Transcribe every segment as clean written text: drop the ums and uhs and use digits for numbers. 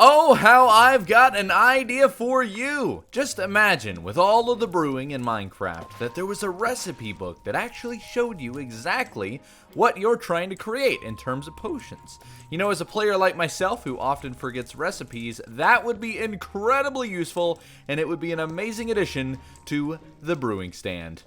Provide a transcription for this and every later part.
Oh, how I've got an idea for you! Just imagine, with all of the brewing in Minecraft, that there was a recipe book that actually showed you exactly what you're trying to create in terms of potions. You know, as a player like myself who often forgets recipes, that would be incredibly useful, and it would be an amazing addition to the brewing stand.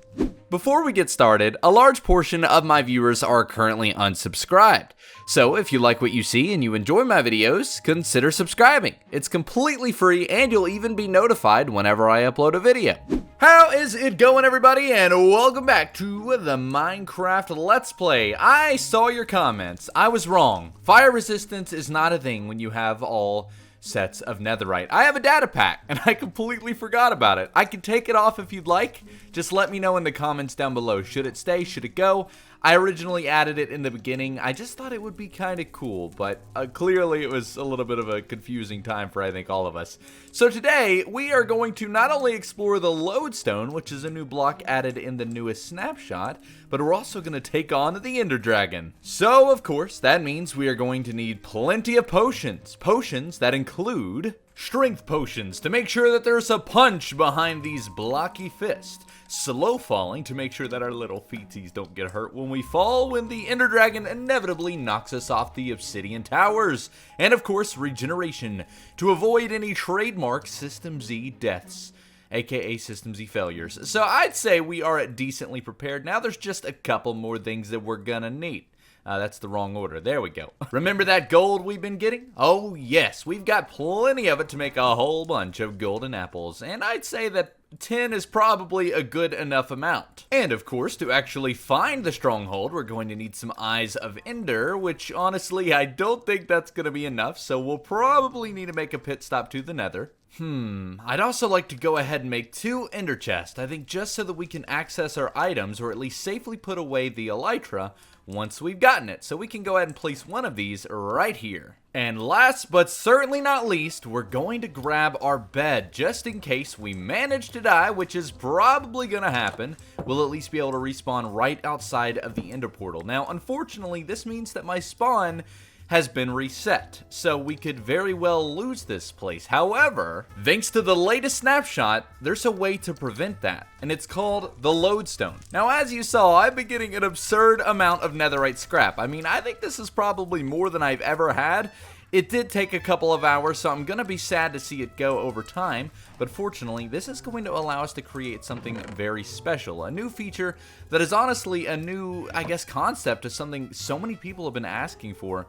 Before we get started, a large portion of my viewers are currently unsubscribed. So if you like what you see and you enjoy my videos, consider subscribing. It's completely free and you'll even be notified whenever I upload a video. How is it going, everybody, and welcome back to the Minecraft Let's Play. I saw your comments. I was wrong. Fire resistance is not a thing when you have all sets of netherite. I have a data pack, and I completely forgot about it. I can take it off if you'd like. Just let me know in the comments down below. Should it stay? Should it go? I originally added it in the beginning. I just thought it would be kind of cool, but clearly it was a little bit of a confusing time for, I think, all of us. So today, we are going to not only explore the Lodestone, which is a new block added in the newest snapshot, but we're also going to take on the Ender Dragon. So, of course, that means we are going to need plenty of potions. Potions that include strength potions to make sure that there's a punch behind these blocky fists. Slow falling to make sure that our little feetsies don't get hurt when we fall when the Ender Dragon inevitably knocks us off the obsidian towers. And of course, regeneration to avoid any trademark System Z deaths, aka System Z failures. So I'd say we are decently prepared. Now there's just a couple more things that we're gonna need. That's the wrong order. There we go. Remember that gold we've been getting? Oh yes, we've got plenty of it to make a whole bunch of golden apples. And I'd say that 10 is probably a good enough amount. And of course, to actually find the stronghold, we're going to need some Eyes of Ender, which honestly, I don't think that's going to be enough, so we'll probably need to make a pit stop to the Nether. I'd also like to go ahead and make 2 ender chests, I think just so that we can access our items, or at least safely put away the elytra once we've gotten it. So we can go ahead and place one of these right here. And last but certainly not least, we're going to grab our bed just in case we manage to die, which is probably going to happen. We'll at least be able to respawn right outside of the ender portal. Now, unfortunately, this means that my spawn has been reset, so we could very well lose this place. However, thanks to the latest snapshot, there's a way to prevent that, and it's called the Lodestone. Now, as you saw, I've been getting an absurd amount of netherite scrap. I mean, I think this is probably more than I've ever had. It did take a couple of hours, so I'm gonna be sad to see it go over time, but fortunately, this is going to allow us to create something very special, a new feature that is honestly a new, I guess, concept of something so many people have been asking for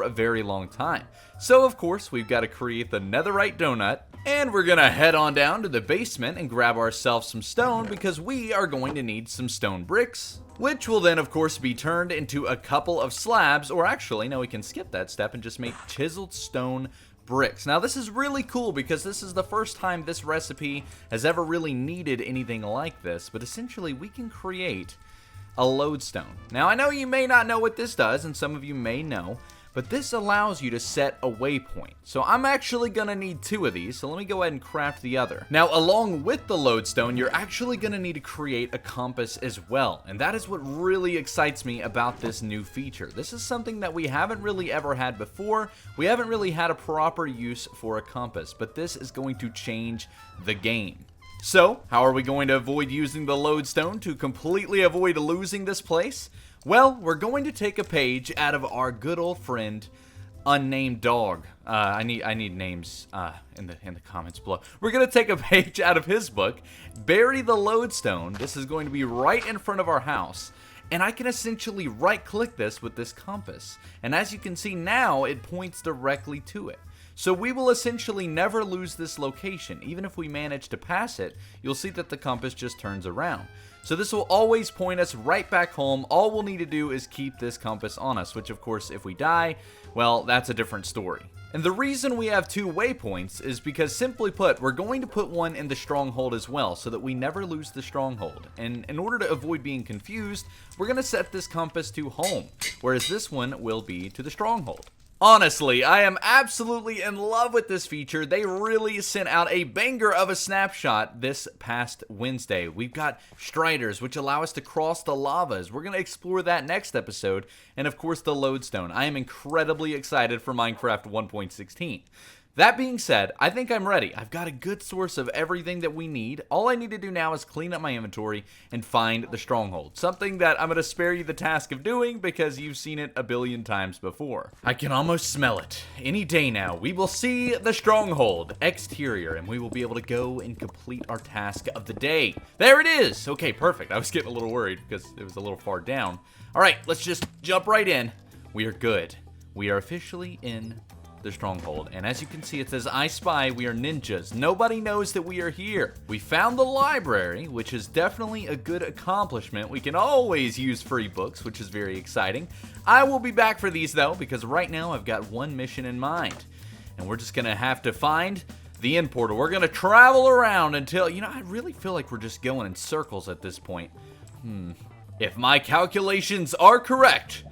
a very long time. So, of course, we've got to create the netherite donut, and we're gonna head on down to the basement and grab ourselves some stone because we are going to need some stone bricks, which will then, of course, be turned into a couple of slabs, or actually, no, we can skip that step and just make chiseled stone bricks. Now, this is really cool because this is the first time this recipe has ever really needed anything like this, but essentially, we can create a lodestone. Now, I know you may not know what this does, and some of you may know, but this allows you to set a waypoint. So I'm actually gonna need 2 of these, so let me go ahead and craft the other. Now, along with the lodestone, you're actually gonna need to create a compass as well, and that is what really excites me about this new feature. This is something that we haven't really ever had before. We haven't really had a proper use for a compass, but this is going to change the game. So, how are we going to avoid using the lodestone to completely avoid losing this place? Well, we're going to take a page out of our good old friend, Unnamed Dog. I need names in the comments below. We're gonna take a page out of his book, bury the lodestone. This is going to be right in front of our house, and I can essentially right-click this with this compass. And as you can see now, it points directly to it. So we will essentially never lose this location. Even if we manage to pass it, you'll see that the compass just turns around. So this will always point us right back home. All we'll need to do is keep this compass on us, which of course, if we die, well, that's a different story. And the reason we have 2 waypoints is because, simply put, we're going to put one in the stronghold as well, so that we never lose the stronghold. And in order to avoid being confused, we're going to set this compass to home, whereas this one will be to the stronghold. Honestly, I am absolutely in love with this feature. They really sent out a banger of a snapshot this past Wednesday. We've got striders, which allow us to cross the lavas. We're going to explore that next episode. And of course, the lodestone. I am incredibly excited for Minecraft 1.16. That being said, I think I'm ready. I've got a good source of everything that we need. All I need to do now is clean up my inventory and find the stronghold. Something that I'm going to spare you the task of doing because you've seen it a billion times before. I can almost smell it. Any day now, we will see the stronghold exterior and we will be able to go and complete our task of the day. There it is. Okay, perfect. I was getting a little worried because it was a little far down. All right, let's just jump right in. We are good. We are officially in the stronghold, and as you can see, it says I spy. We are ninjas. Nobody knows that we are here. We found the library, which is definitely a good accomplishment. We can always use free books, which is very exciting. I will be back for these though, because right now I've got one mission in mind, and we're just gonna have to find the end portal. We're gonna travel around until, you know, I really feel like we're just going in circles at this point. If my calculations are correct,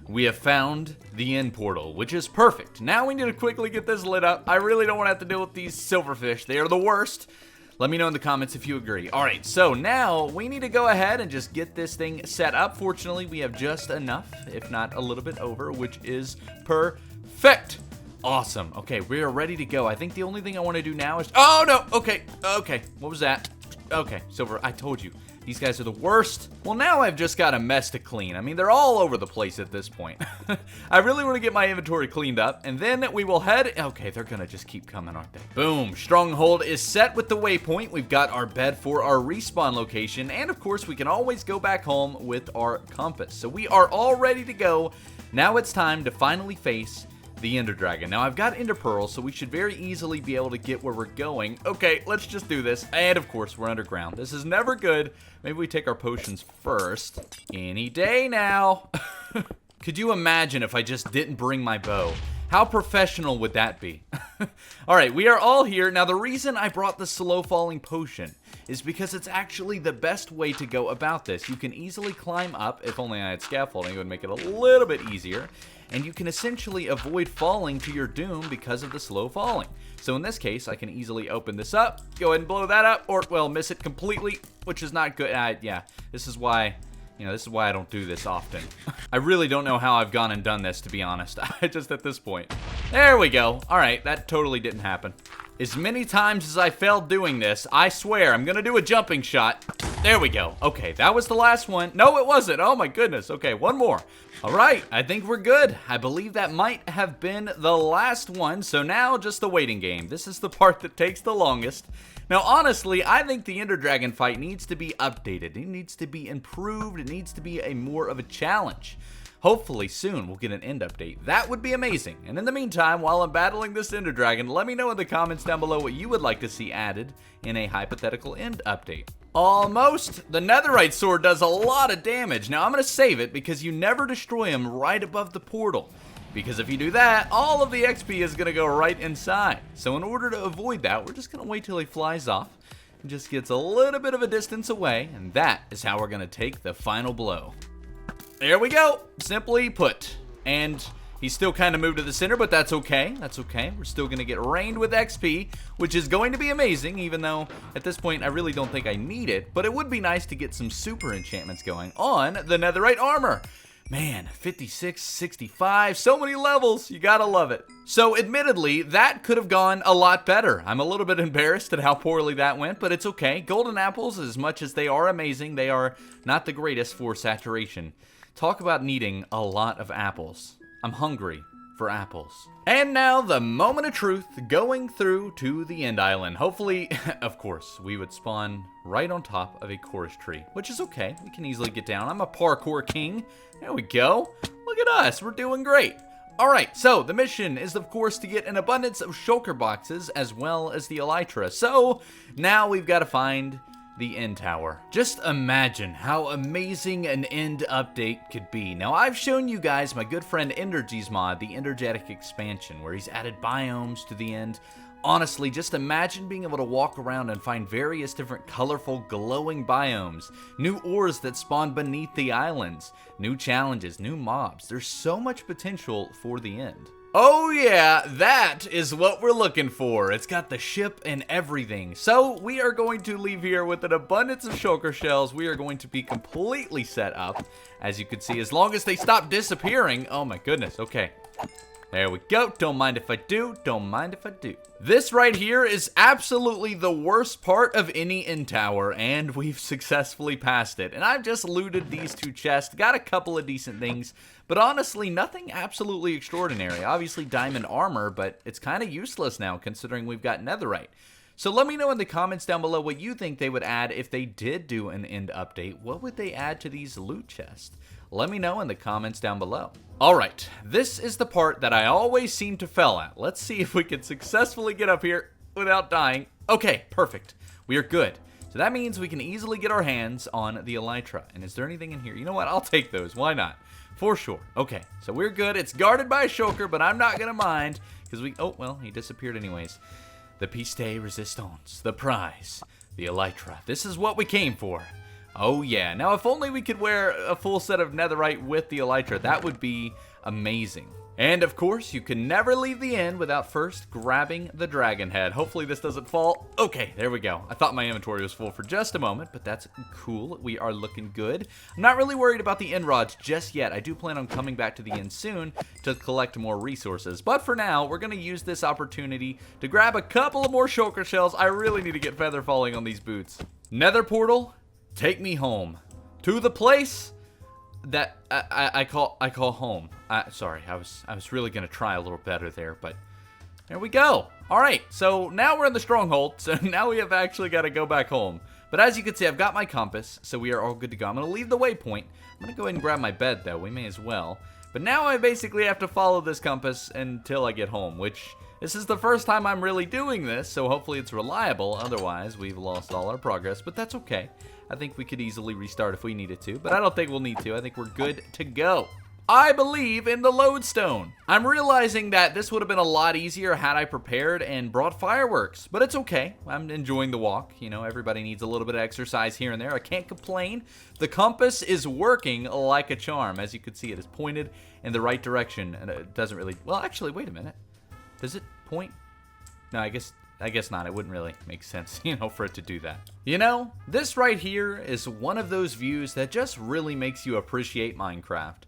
we have found the end portal, which is perfect. Now we need to quickly get this lit up. I really don't want to have to deal with these silverfish. They are the worst. Let me know in the comments if you agree. All right, so now we need to go ahead and just get this thing set up. Fortunately, we have just enough, if not a little bit over, which is perfect. Awesome. Okay, we are ready to go. I think the only thing I want to do now is... Oh, no. Okay. What was that? Okay, silver. I told you. These guys are the worst. Well, now I've just got a mess to clean. I mean, they're all over the place at this point. I really want to get my inventory cleaned up, and then we will head... Okay, they're gonna just keep coming, aren't they? Boom. Stronghold is set with the waypoint. We've got our bed for our respawn location, and of course, we can always go back home with our compass. So we are all ready to go. Now it's time to finally face the Ender Dragon. Now, I've got Ender Pearls, so we should very easily be able to get where we're going. Okay, let's just do this. And, of course, we're underground. This is never good. Maybe we take our potions first. Any day now. Could you imagine if I just didn't bring my bow? How professional would that be? All right, we are all here. Now, the reason I brought the slow-falling potion is because it's actually the best way to go about this. You can easily climb up. If only I had scaffolding, it would make it a little bit easier. And you can essentially avoid falling to your doom because of the slow falling. So in this case, I can easily open this up, go ahead and blow that up, or, well, miss it completely, which is not good. Yeah, this is why... You know, this is why I don't do this often. I really don't know how I've gone and done this, to be honest. Just at this point. There we go. All right, that totally didn't happen. As many times as I failed doing this, I swear I'm gonna do a jumping shot. There we go. Okay, that was the last one. No, it wasn't. Oh my goodness. Okay, one more. All right, I think we're good. I believe that might have been the last one. So now just the waiting game. This is the part that takes the longest. Now, honestly, I think the Ender Dragon fight needs to be updated. It needs to be improved. It needs to be more of a challenge. Hopefully soon we'll get an end update. That would be amazing. And in the meantime, while I'm battling this Ender Dragon, let me know in the comments down below what you would like to see added in a hypothetical end update. Almost. The netherite sword does a lot of damage. Now, I'm going to save it because you never destroy him right above the portal. Because if you do that, all of the XP is going to go right inside. So in order to avoid that, we're just going to wait till he flies off and just gets a little bit of a distance away. And that is how we're going to take the final blow. There we go. Simply put. And he's still kind of moved to the center, but that's okay. That's okay. We're still going to get rained with XP, which is going to be amazing, even though at this point I really don't think I need it. But it would be nice to get some super enchantments going on the netherite armor. Man, 56, 65, so many levels. You gotta love it. So admittedly, that could have gone a lot better. I'm a little bit embarrassed at how poorly that went, but it's okay. Golden apples, as much as they are amazing, they are not the greatest for saturation. Talk about needing a lot of apples. I'm hungry for apples. And now the moment of truth, going through to the end island. Hopefully, of course, we would spawn right on top of a chorus tree, which is okay. We can easily get down. I'm a parkour king. There we go. Look at us. We're doing great. All right, so the mission is, of course, to get an abundance of shulker boxes as well as the elytra. So now we've got to find the end tower. Just imagine how amazing an end update could be. Now, I've shown you guys my good friend Endergy's mod, the Energetic expansion, where he's added biomes to the end. Honestly, just imagine being able to walk around and find various different colorful, glowing biomes, new ores that spawn beneath the islands, new challenges, new mobs. There's so much potential for the end. Oh yeah, that is what we're looking for. It's got the ship and everything. So we are going to leave here with an abundance of shulker shells. We are going to be completely set up, as you can see, as long as they stop disappearing. Oh my goodness, okay. There we go. Don't mind if I do. Don't mind if I do. This right here is absolutely the worst part of any end tower, and we've successfully passed it. And I've just looted these 2 chests, got a couple of decent things, but honestly, nothing absolutely extraordinary. Obviously, diamond armor, but it's kind of useless now considering we've got netherite. So let me know in the comments down below what you think they would add if they did do an end update. What would they add to these loot chests? Let me know in the comments down below. Alright, this is the part that I always seem to fail at. Let's see if we can successfully get up here without dying. Okay, perfect. We are good. So that means we can easily get our hands on the elytra. And is there anything in here? You know what? I'll take those. Why not? For sure. Okay, so we're good. It's guarded by a shulker, but I'm not going to mind. Because we... Oh, well, he disappeared anyways. The piece de resistance. The prize. The elytra. This is what we came for. Oh yeah, now if only we could wear a full set of netherite with the elytra, that would be amazing. And of course, you can never leave the end without first grabbing the dragon head. Hopefully this doesn't fall. Okay, there we go. I thought my inventory was full for just a moment, but that's cool. We are looking good. I'm not really worried about the end rods just yet. I do plan on coming back to the end soon to collect more resources. But for now, we're going to use this opportunity to grab a couple of more shulker shells. I really need to get feather falling on these boots. Nether portal. Take me home to the place that I call home. Sorry, I was really gonna try a little better there, but there we go. All right, so now we're in the stronghold. So now we have actually got to go back home. But as you can see, I've got my compass, so we are all good to go. I'm gonna leave the waypoint. I'm gonna go ahead and grab my bed though. We may as well. But now I basically have to follow this compass until I get home, which this is the first time I'm really doing this, so hopefully it's reliable. Otherwise, we've lost all our progress, but that's okay. I think we could easily restart if we needed to, but I don't think we'll need to. I think we're good to go. I believe in the lodestone. I'm realizing that this would have been a lot easier had I prepared and brought fireworks, but it's okay. I'm enjoying the walk. You know, everybody needs a little bit of exercise here and there. I can't complain. The compass is working like a charm. As you can see, it is pointed in the right direction, and it doesn't really... Well, actually, wait a minute. Does it point? No, I guess not. It wouldn't really make sense, you know, for it to do that. You know, this right here is one of those views that just really makes you appreciate Minecraft.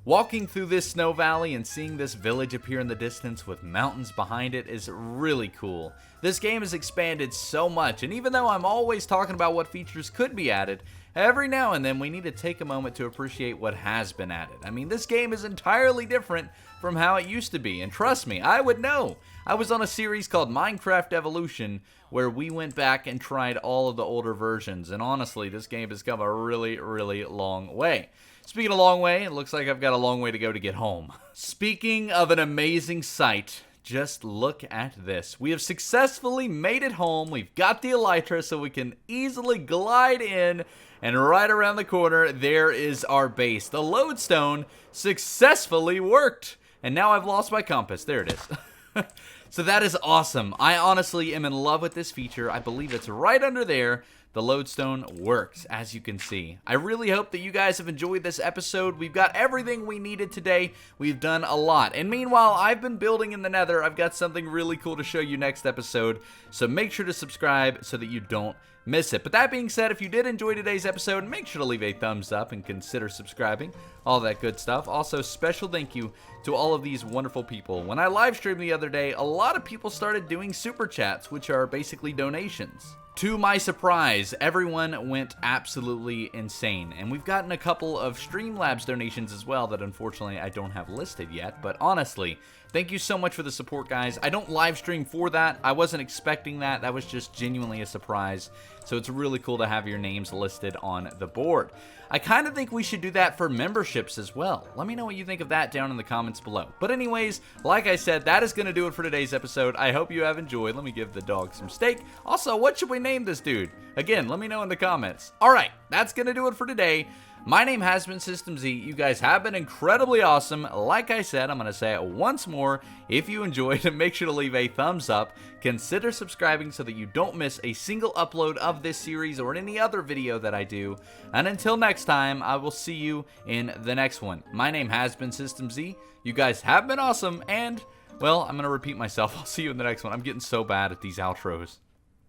Walking through this snow valley and seeing this village appear in the distance with mountains behind it is really cool. This game has expanded so much, and even though I'm always talking about what features could be added, every now and then we need to take a moment to appreciate what has been added. I mean, this game is entirely different from how it used to be, and trust me, I would know. I was on a series called Minecraft Evolution where we went back and tried all of the older versions, and honestly, this game has come a really, really long way. Speaking of long way, it looks like I've got a long way to go to get home. Speaking of an amazing sight, just look at this. We have successfully made it home. We've got the elytra so we can easily glide in, and right around the corner, there is our base. The lodestone successfully worked, and now I've lost my compass. There it is. So that is awesome. I honestly am in love with this feature. I believe it's right under there. The lodestone works, as you can see. I really hope that you guys have enjoyed this episode. We've got everything we needed today. We've done a lot. And meanwhile, I've been building in the Nether. I've got something really cool to show you next episode. So make sure to subscribe so that you don't miss it. But that being said, if you did enjoy today's episode, make sure to leave a thumbs up and consider subscribing. All that good stuff. Also, special thank you to all of these wonderful people. When I live streamed the other day, a lot of people started doing super chats, which are basically donations. To my surprise, everyone went absolutely insane, and we've gotten a couple of Streamlabs donations as well that unfortunately I don't have listed yet, but honestly, thank you so much for the support, guys. I don't live stream for that. I wasn't expecting that. That was just genuinely a surprise, so it's really cool to have your names listed on the board. I kind of think we should do that for memberships as well. Let me know what you think of that down in the comments below. But anyways, like I said, that is going to do it for today's episode. I hope you have enjoyed. Let me give the dog some steak. Also, what should we name this dude? Again, let me know in the comments. Alright, that's going to do it for today. My name has been System Z. You guys have been incredibly awesome. Like I said, I'm going to say it once more. If you enjoyed, make sure to leave a thumbs up. Consider subscribing so that you don't miss a single upload of this series or any other video that I do. And until next time, I will see you in the next one. My name has been System Z. You guys have been awesome. And, well, I'm going to repeat myself. I'll see you in the next one. I'm getting so bad at these outros.